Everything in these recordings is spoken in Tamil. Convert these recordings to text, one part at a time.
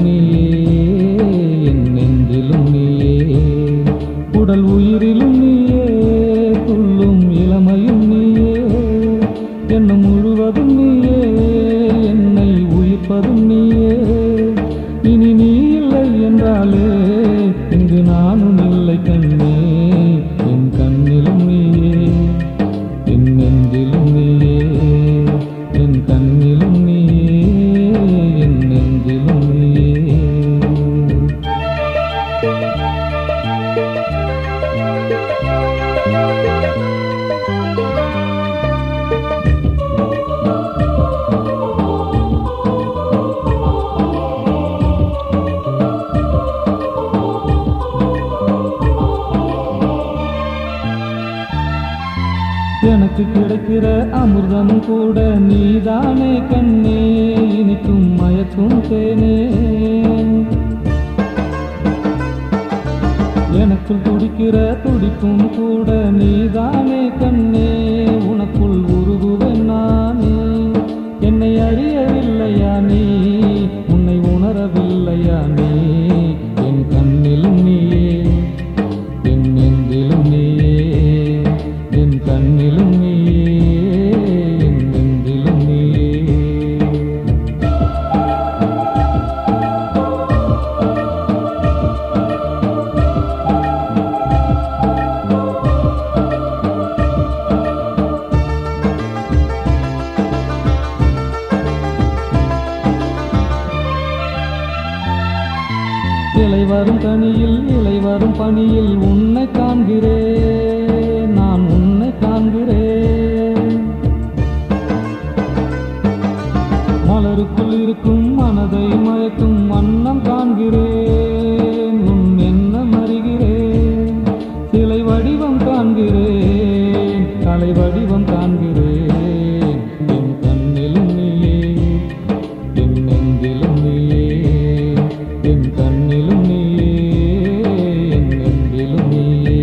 நீயே, என் நெஞ்சிலும் நீயே, உடல் உயிரிலும் நீயே, துள்ளும் இளமையும் நீயே, எண்ணம் முழுவதும் நீயே, என்னை உயிர்ப்பதும் நீயே. இனி நீ இல்லை என்றாலே இங்கு நானும் இல்லை கண்ணே, என் கண்ணிலும் நீயே, என் நெஞ்சிலும் நீயே, என் கண்ணிலும் நீயே, என் நெஞ்சிலும் நீயே. எனக்கு கிடைக்கிற அமிர்தம் கூட நீதானே கண்ணே, இனிக்கும் மயக்கும் தேனே. எனக்குள் துடிக்கிற துடிப்பும் கூட நீதானே கண்ணே, உனக்குள் உருகுவேன் நானே. என்னை அறியவில்லையா நீ, உன்னை உணரவில்லையா நீ, என் கண்ணிலும் நீயே, என் நெஞ்சிலும் நீயே, என் கண்ணிலும் நீயே, என் நெஞ்சிலும் நீயே. இலை வரும் கனியில் இலை வரும் பனியில் உன்னை காண்கிறேன், நான் உன்னை காண்கிறேன். மலருக்குள் இருக்கும் மனதை மயக்கும் வண்ணம் காண்கிறேன், உன் எண்ணம் அறிகிறேன். சிலை வடிவம் காண்கிறேன், கலை வடிவம் காண்கிறேன். என் கண்ணிலும் நீயே, என் நெஞ்சிலும் நீயே, என் கண்ணிலும் நீயே, என் நெஞ்சிலும் நீயே.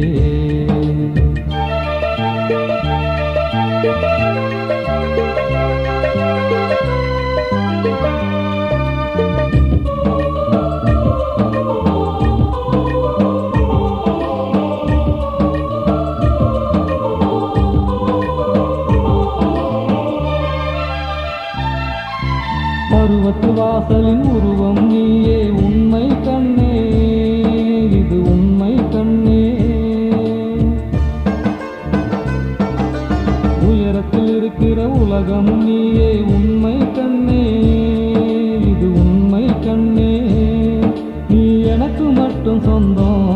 பருவத்து வாசலின் உருவம் நீயே, உண்மை கண்ணே, இது உண்மை கண்ணே. உயரத்தில் இருக்கிற உலகம் நீயே, உண்மை கண்ணே, இது உண்மை கண்ணே. நீ எனக்கு மட்டும் சொந்தம்,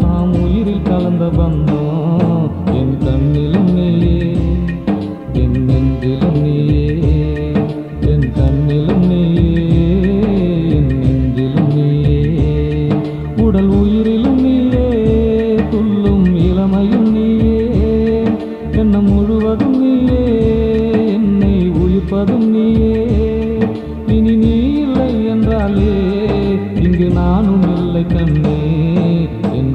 நாம் உயிரில் கலந்த பந்தம். என் கண்ணிலும் நீயே, என் நெஞ்சிலும் நீயே, என் கண்ணிலும் நீயே, என் நெஞ்சிலும் நீயே, உடல் உயிரிலும் நீயே, துள்ளும் இளமையும் நீயே, எண்ணம் முழுவதும் நீயே, என்னை உயிர்ப்பதும் நீயே. இனி நீ இல்லை என்றாலே இங்கு நானும் இல்லை கண்ணே, என்